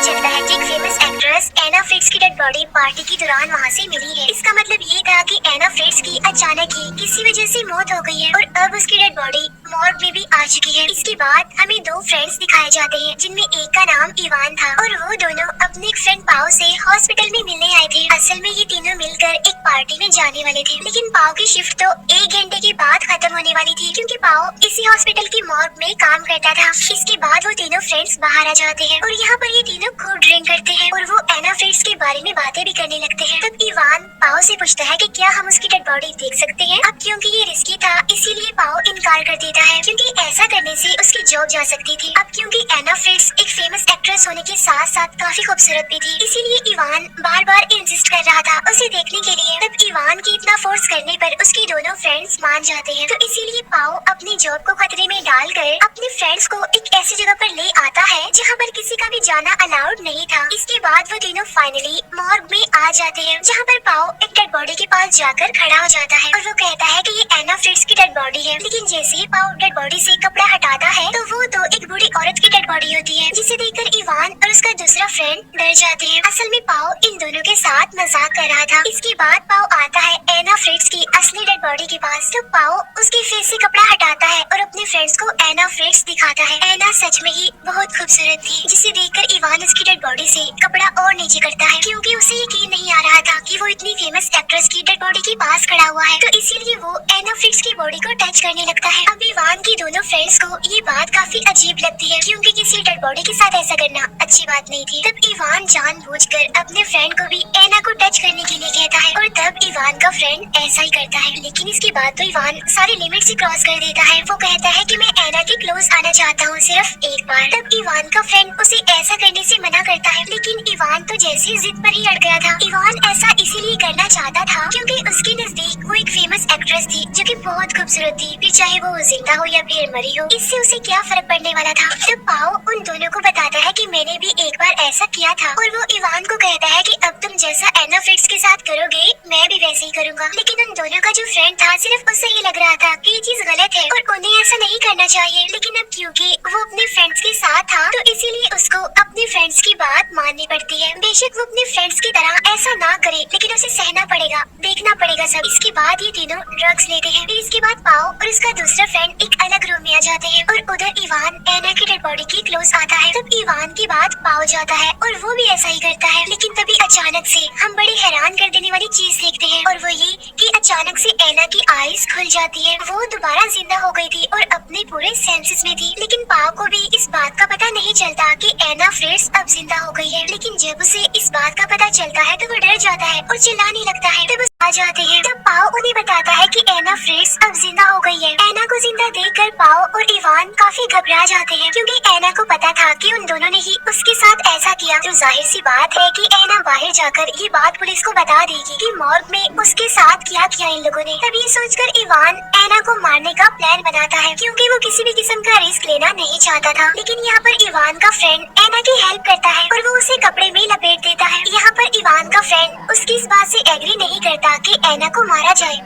चलता है कि एक फेमस एक्ट्रेस एना फ्रिट्ज की डेड बॉडी पार्टी के दौरान वहाँ से मिली है। इसका मतलब ये था कि एना फ्रिट्ज की अचानक ही किसी वजह से मौत हो गई है और अब उसकी डेड बॉडी मॉर्ग में भी आ चुकी है। इसके बाद हमें दो फ्रेंड्स दिखाए जाते हैं जिनमें एक का नाम इवान था और वो दोनों अपने एक फ्रेंड पाओ से हॉस्पिटल में मिलने आए थे। असल में ये तीनों मिलकर एक पार्टी में जाने वाले थे, लेकिन पाओ की शिफ्ट तो 1 घंटे के बाद खत्म होने वाली थी क्योंकि पाओ इसी हॉस्पिटल की मॉर्ग में काम करता था। इसके बाद वो तीनों फ्रेंड्स बाहर आ जाते हैं और यहाँ पर ये तीनों खूब ड्रिंक करते हैं और वो एना फ्रिट्ज के बारे में बातें भी करने लगते हैं। तब इवान पाओ से पूछता है कि क्या हम उसकी डेड बॉडी देख सकते हैं। अब क्योंकि ये रिस्की था इसीलिए पाओ इनकार कर देता है क्योंकि ऐसा करने से उसकी जॉब जा सकती थी। अब क्योंकि एना फ्रिट्ज एक फेमस एक्ट्रेस होने के साथ साथ काफी खूबसूरत भी थी, इसीलिए इवान बार बार इंसिस्ट कर रहा था उसे देखने के लिए। तब इवान की इतना फोर्स करने पर उसके दोनों फ्रेंड्स मान जाते हैं। तो इसीलिए पाओ अपनी जॉब को खतरे में डालकर अपने फ्रेंड्स को एक ऐसी जगह पर ले आता है जहाँ पर किसी का भी जाना अलाउड नहीं था। इसके बाद वो तीनों फाइनली मॉर्ग में आ जाते हैं जहाँ पर पाओ एक डेड बॉडी के पास जाकर खड़ा हो जाता है और वो कहता है कि ये एना फ्रिट्ज की डेड बॉडी है। लेकिन जैसे ही पाओ डेड बॉडी से कपड़ा हटाता है तो वो तो एक बूढ़ी औरत की डेड बॉडी होती है, जिसे देखकर इवान और उसका दूसरा फ्रेंड डर जाते हैं। असल में पाओ इन दोनों के साथ मजाक कर रहा था। इसके बाद पाओ आता है एना फ्रिट्ज की असली डेड बॉडी के पास। तो पाओ उसके फेस से कपड़ा हटाता है और अपने फ्रेंड्स को एना फ्रिट्ज दिखाता है। एना सच में ही बहुत खूबसूरत थी, जिसे देखकर इवान उसकी डेड बॉडी से कपड़ा और नीचे करता है क्योंकि उसे यकीन नहीं आ रहा था कि वो इतनी फेमस एक्ट्रेस की डेड बॉडी के पास खड़ा हुआ है। तो इसीलिए वो एना फ्रिट्ज की बॉडी को टच करने लगता है। अब इवान की दोनों फ्रेंड्स को ये बात काफी अजीब लगती है क्योंकि किसी डेड बॉडी के साथ ऐसा करना अच्छी बात नहीं थी। तब इवान जानबूझकर अपने फ्रेंड को भी एना को टच करने के लिए कहता है और तब इवान का फ्रेंड ऐसा ही करता है। लेकिन इसके बाद तो इवान सारी लिमिट से क्रॉस कर देता है। वो कहता है कि मैं एना के क्लोज आना चाहता हूँ सिर्फ एक बार। तब इवान का फ्रेंड उसे ऐसा करने से मना करता है, लेकिन इवान तो जैसे जिद पर ही अड़ गया था। इवान ऐसा इसीलिए करना चाहता था क्योंकि उसके नजदीक वो एक फेमस एक्ट्रेस थी जो कि बहुत खूबसूरत थी, फिर चाहे वो जिंदा हो या फिर मरी हो, इससे उसे क्या फर्क पड़ने वाला था। तब पाओ उन दोनों को बताता है कि मैंने भी एक बार ऐसा किया था और वो इवान को कहता है कि अब तुम जैसा एना फ्रिट्ज के साथ करोगे मैं भी वैसे ही करूँगा। लेकिन उन दोनों का जो फ्रेंड था सिर्फ उससे ही लग रहा था कि ये चीज गलत है और उन्हें ऐसा नहीं करना चाहिए। लेकिन अब क्योंकि वो अपने फ्रेंड्स के साथ था तो इसीलिए उसको अपने फ्रेंड्स की बात माननी पड़ती है। बेशक वो अपने फ्रेंड्स की तरह ऐसा ना करे लेकिन उसे सहना पड़ेगा, देखना पड़ेगा सब। इसके बाद ये तीनों ड्रग्स लेते हैं। फिर इसके बाद पाओ और उसका दूसरा फ्रेंड एक अलग रूम में आ जाते हैं और उधर इवान एना की डेड बॉडी के क्लोज आता है। तब इवान की बात पाओ जाता है और वो भी ऐसा ही करता है। लेकिन तभी अचानक से हम बड़ी हैरान कर देने वाली चीज देखते हैं और वो ये कि अचानक से एना की आईज खुल जाती है। वो दोबारा जिंदा हो गई थी और अपने पूरे सेंसेस में थी। लेकिन पाओ को भी इस बात का पता नहीं चलता कि एना फ्रिट्ज अब जिंदा हो गई है। लेकिन जब उसे इस बात का पता चलता है तो वो डर जाता है और चिल्लाने लगता है। तब आ जाते हैं। तब पाओ उन्हें बताता है कि एना फ्रिट्ज अब जिंदा हो गई है। एना को जिंदा देखकर पाओ और इवान काफी घबरा जाते हैं क्योंकि एना को पता था कि उन दोनों ने ही उसके साथ ऐसा किया। तो जाहिर सी बात है कि एना बाहर जाकर ये बात पुलिस को बता देगी कि मॉर्ग में उसके साथ क्या किया इन लोगों ने। तब ये सोचकर इवान एना को मारने का प्लान बनाता है क्योंकि वो किसी भी किस्म का रिस्क लेना नहीं चाहता था। लेकिन यहाँ पर इवान का फ्रेंड एना की हेल्प करता है और वो उसे कपड़े में लपेट देता है। यहाँ पर इवान का फ्रेंड उसकी इस बात से एग्री नहीं करता कि एना को मारा जाए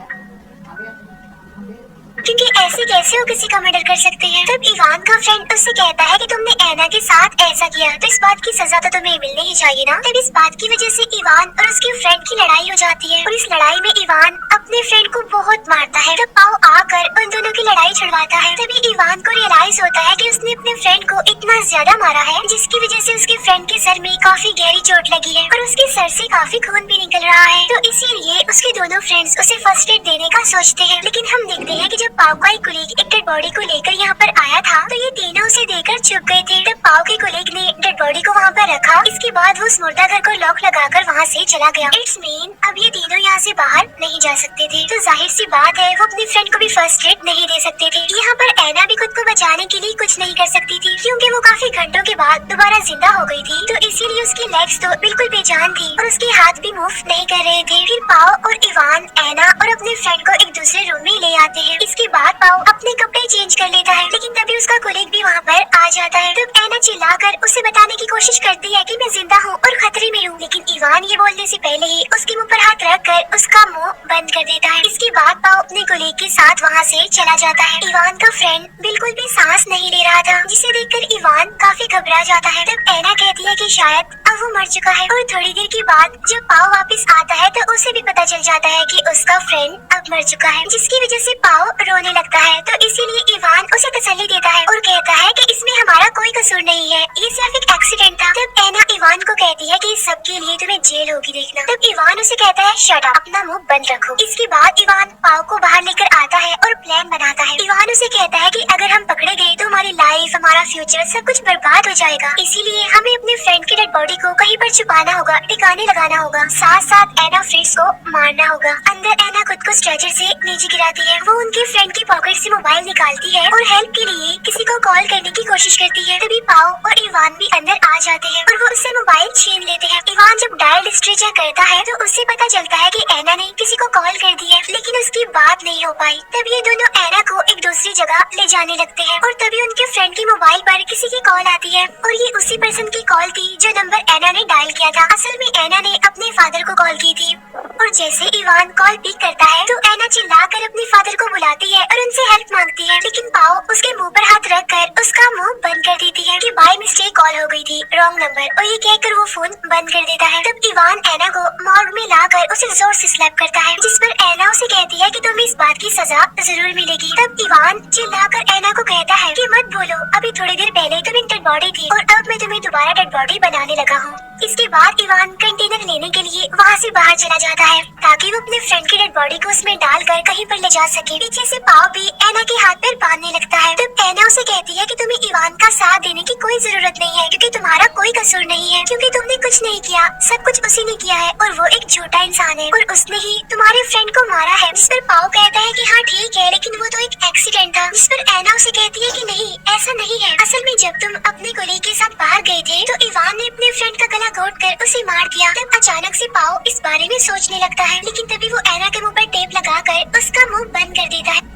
क्योंकि ऐसे कैसे वो किसी का मर्डर कर सकते हैं। तब इवान का फ्रेंड उससे कहता है कि तुमने एना के साथ ऐसा किया तो इस बात की सजा तो तुम्हें मिलनी ही चाहिए ना। तब इस बात की वजह से इवान और उसके फ्रेंड की लड़ाई हो जाती है और इस लड़ाई में इवान अपने फ्रेंड को बहुत मारता है। तब पाओ आकर उन दोनों की लड़ाई छुड़वाता है। तभी इवान को रियलाइज होता है कि उसने अपने फ्रेंड को इतना ज्यादा मारा है जिसकी वजह से उसके फ्रेंड के सर में काफी गहरी चोट लगी है और उसके सर से काफी खून भी निकल रहा है। तो इसीलिए उसके दोनों फ्रेंड्स उसे फर्स्ट एड देने का सोचते हैं। लेकिन हम देखते हैं कि जब पाओ का एक कोलीग एक डेड बॉडी को लेकर यहाँ पर आया था तो ये तीनों उसे देखकर चुप गए थे। तब पाओ के कोलीग ने डेड बॉडी को वहाँ पर रखा। इसके बाद वो उस मुर्दा घर को लॉक लगाकर वहाँ से चला गया। इट्स मीन अब ये तीनों यहाँ से बाहर नहीं जा सकते थे। तो जाहिर सी बात है वो अपने फ्रेंड को भी फर्स्ट एड नहीं दे सकते थे। यहाँ पर एना भी खुद को बचाने के लिए कुछ नहीं कर सकती थी क्योंकि वो काफी घंटों के बाद दोबारा जिंदा हो गई थी। तो इसीलिए उसकी लेग्स तो बिल्कुल बेजान थी और उसके हाथ भी मूव नहीं कर रहे थे। फिर पाओ और इवान एना और अपने फ्रेंड को एक दूसरे रूम में ले आते हैं। इसके बाद पाओ अपने कपड़े चेंज कर लेता है लेकिन तभी उसका कोलीग भी वहाँ पर आ जाता है। तब एना चिल्लाकर उसे बताने की कोशिश करती है कि मैं जिंदा हूँ और खतरे में हूँ, लेकिन इवान ये बोलने से पहले ही उसके मुंह पर हाथ रखकर उसका मुंह बंद कर देता है। इसके बाद पाओ अपने कोलीग के साथ वहाँ से चला जाता है। इवान का फ्रेंड बिल्कुल भी सांस नहीं ले रहा था जिसे देखकर इवान काफी घबरा जाता है। तब एना कहती है कि शायद अब वो मर चुका है। और थोड़ी देर के बाद जब पाओ वापस आता है तो उसे भी पता चल जाता है कि उसका फ्रेंड अब मर चुका है, जिसकी वजह से पाओ रोने लगता है। तो इसीलिए इवान उसे तसल्ली देता है और कहता है कि इसमें हमारा कोई कसूर नहीं है, ये सिर्फ एक एक्सीडेंट था। तब एना इवान को कहती है कि इस सब के लिए तुम्हें जेल होगी देखना। तब इवान उसे कहता है शट अप, अपना मुंह बंद रखो। इसके बाद इवान पाओ को बाहर लेकर आता है और प्लान बनाता है। इवान उसे कहता है कि अगर हम पकड़े गए तो हमारी लाइफ, हमारा फ्यूचर सब कुछ बर्बाद हो जाएगा, इसीलिए हमें अपने फ्रेंड की डेड बॉडी को कहीं पर छुपाना होगा, ठिकाने लगाना होगा, साथ साथ एना फ्रिट्ज को मारना होगा। अंदर एना खुद को स्ट्रेचर से नीचे गिराती है। वो उनके फ्रेंड की पॉकेट से मोबाइल निकालती है और हेल्प के लिए किसी को कॉल करने की कोशिश करती है। तभी पाओ और इवान भी अंदर आ जाते हैं और वो उससे मोबाइल छीन लेते हैं। इवान जब डायल हिस्ट्री चेक करता है तो उससे पता चलता है कि एना ने किसी को कॉल कर दी है, लेकिन उसकी बात नहीं हो पाई। तब ये दोनों एना को एक दूसरी जगह ले जाने लगते हैं और तभी उनके फ्रेंड की मोबाइल पर किसी की कॉल आती है और ये उसी पर्सन की कॉल थी जो नंबर एना ने डायल किया था। असल में एना ने अपने फादर को कॉल की थी और जैसे इवान कॉल पिक करता है तो एना चिल्लाकर अपने फादर को बुलाती है और उनसे हेल्प मांगती है, लेकिन पाओ उसके मुंह पर हाथ रखकर उसका मुंह बंद कर देती है कि बाय मिस्टेक कॉल हो गई थी, रॉन्ग नंबर, और ये कहकर वो फोन बंद कर देता है। तब इवान एना को मॉर्ग में लाकर उसे जोर से स्लैप करता है, जिस पर एना उसे कहती है कि तुम्हें इस बात की सजा जरूर मिलेगी। तब इवान चिल्लाकर एना को कहता है कि मत बोलो, अभी थोड़ी देर पहले तुम एक डेड बॉडी थी और अब मैं तुम्हें दोबारा डेड बॉडी बनाने लगा हूँ। इसके बाद इवान कंटेनर लेने के लिए वहाँ से बाहर चला जाता है ताकि वो अपने फ्रेंड की डेड बॉडी को उसमें डालकर कहीं पर ले जा सके। पीछे से पाओ भी एना के हाथ पर बांधने लगता है। तब एना उसे कहती है कि तुम्हें इवान का साथ देने की कोई जरूरत नहीं है, क्योंकि तुम्हारा कोई कसूर नहीं है, क्योंकि तुमने कुछ नहीं किया, सब कुछ उसी ने किया है और वो एक झूठा इंसान है और उसने ही तुम्हारे फ्रेंड को मारा है। जिस पर पाओ कहता है कि हाँ ठीक है, लेकिन वो तो एक एक्सीडेंट था। जिस पर एना उसे कहती है कि नहीं, ऐसा नहीं है, असल में जब तुम अपने कोलीग के साथ बाहर गए थे तो इवान ने अपने फ्रेंड का गला घोट कर उसे मार दिया। तब अचानक से पाओ इस बारे में सोचने लगता है, लेकिन तभी वो एना के मुंह पर टेप लगाकर उसका मुंह बंद कर देता है।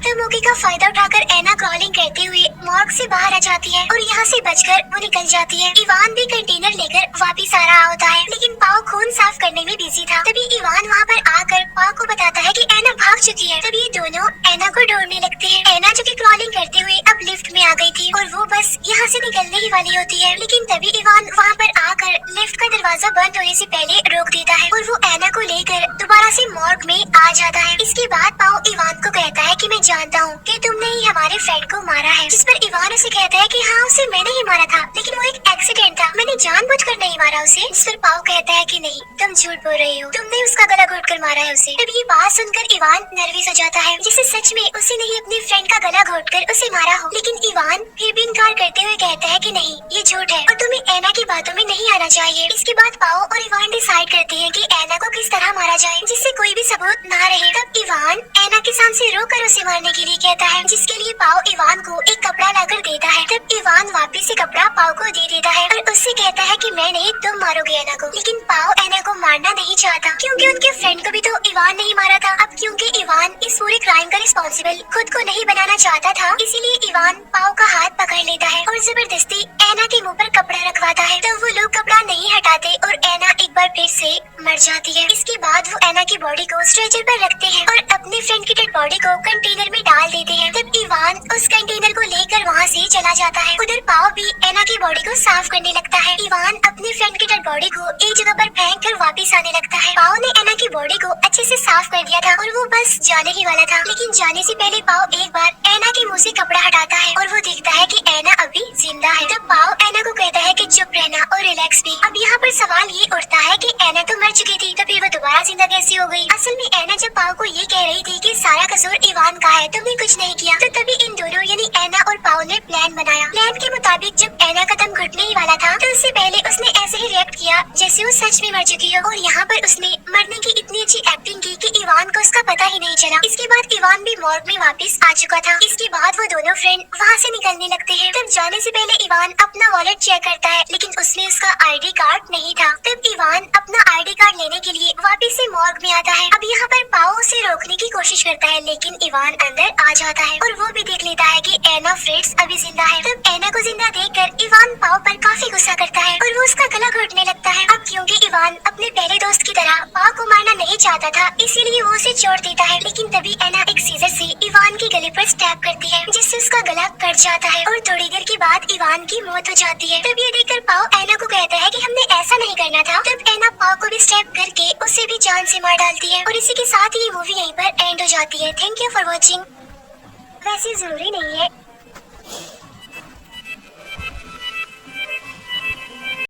तो मौके का फायदा उठाकर एना क्रॉलिंग करते हुए मॉर्ग से बाहर आ जाती है और यहाँ से बचकर वो निकल जाती है। इवान भी कंटेनर लेकर वापस आ रहा होता है, लेकिन पाओ खून साफ करने में बिजी था। तभी इवान वहाँ पर आकर पाओ को बताता है कि एना भाग चुकी है। तभी ये दोनों एना को ढूंढने लगते हैं। एना जो कि क्रॉलिंग करते हुए अब लिफ्ट में आ गई थी और वो बस यहाँ से निकलने ही वाली होती है, लेकिन तभी इवान वहाँ पर आकर लिफ्ट का दरवाजा बंद होने से पहले रोक देता है और वो एना को लेकर दोबारा से मॉर्ग में आ जाता है। इसके बाद पाओ इवान को कहता है कि मैं जानता हूँ कि तुमने ही हमारे फ्रेंड को मारा है। जिस पर इवान उसे कहता है कि हाँ, उसे मैंने ही मारा था, लेकिन वो एक एक्सीडेंट था, मैंने जानबूझकर नहीं मारा उसे। जिस पर पाओ कहता है कि नहीं, तुम झूठ बोल रही हो, तुमने उसका गला घोटकर मारा है उसे। तब ये बात सुनकर इवान नर्वस हो जाता है, जिसे सच में उसे नहीं अपने फ्रेंड का गला घोटकर उसे मारा हो। लेकिन इवान फिर भी इनकार करते हुए कहता है कि नहीं, ये झूठ है और तुम्हें एना की बातों में नहीं आना चाहिए। इसके बाद पाओ और इवान डिसाइड करते हैं कि एना को किस तरह मारा जाए जिससे कोई भी सबूत ना रहे। तब इवान एना के सामने रोकर उसे मारने के लिए कहता है, जिसके लिए पाओ इवान को एक कपड़ा लाकर देता है। तब इवान वापस से कपड़ा पाओ को दे देता है और उससे कहता है कि मैं नहीं, तुम मारोगे एना को। लेकिन पाओ एना को मारना नहीं चाहता, क्योंकि उनके फ्रेंड को भी तो इवान नहीं मारा था। अब क्योंकि इवान इस पूरे क्राइम का रिस्पॉन्सिबल खुद को नहीं बनाना चाहता था, इसीलिए इवान पाओ का हाथ पकड़ लेता है और जबरदस्ती एना के मुँह पर कपड़ा रखवाता है। तब वो लोग कपड़ा नहीं हटाते और एना एक बार फिर से मर जाती है। इसके बाद वो एना की बॉडी को स्ट्रेचर पर रखते हैं और अपने फ्रेंड की डेड बॉडी को कंटेनर में डाल देते हैं। तब इवान उस कंटेनर को लेकर वहाँ से चला जाता है। उधर पाओ भी एना की बॉडी को साफ करने लगता है। इवान अपने फ्रेंड की डेड बॉडी को एक जगह पर फेंक कर वापस आने लगता है। पाओ ने एना की बॉडी को अच्छे से साफ कर दिया था और वो बस जाने ही वाला था, लेकिन जाने से पहले पाओ एक बार एना के मुँह से कपड़ा हटाता है और वो देखता है कि एना अभी जिंदा है। तब पाओ एना को कहता है कि चुप रहना और रिलैक्स भी। अब यहाँ पर सवाल ये उठता है कि एना तो मर चुकी थी, तो फिर वो दोबारा जिंदा कैसे हो गई? असल में एना जब पाओ को ये कह रही थी कि सारा कसूर इवान का है, तुमने कुछ नहीं किया, तो तभी इन दोनों यानी एना और पाओ ने प्लान बनाया। प्लान के मुताबिक जब एना का दम घुटने ही वाला था तो उससे पहले उसने ऐसे ही रिएक्ट किया जैसे वो सच में मर चुकी हो, और यहाँ पर उसने मरने की इतनी अच्छी एक्टिंग की कि इवान को उसका पता ही नहीं चला। इसके बाद इवान भी मॉर्ग में वापस आ चुका था। इसके बाद वो दोनों फ्रेंड वहाँ से निकलने लगते हैं। तब जाने से पहले इवान अपना वॉलेट चेक करता है, लेकिन उसमें उसका आईडी कार्ड नहीं था। तब इवान अपना आईडी कार्ड लेने के लिए वापस से मॉर्ग में आता है। अब यहाँ पर पाओ उसे रोकने की कोशिश करता है, लेकिन इवान अंदर आ जाता है और वो भी देख लेता है कि एना फ्रिट्ज अभी जिंदा है। तब एना को जिंदा देखकर इवान पाओ पर काफी गुस्सा करता है और वो उसका गला घोटने लगता है। अब क्योंकि इवान अपने पहले दोस्त की तरह पाओ को मारना नहीं चाहता था, इसीलिए वो उसे छोड़ देता है। लेकिन तभी एना एक सीजर से इवान के गले पर स्टैब करती है, जिससे उसका गला कट जाता है और थोड़ी देर के बाद इवान की मौत हो जाती है। तब ये देखकर पाओ एना को कहता है कि हमने ऐसा नहीं करना था। तब एना पाओ को भी स्टैब करके उसे भी जान से मार डालती है और इसी के साथ ये मूवी यहीं पर एंड हो जाती है। Thank you for watching. वैसे जरूरी नहीं है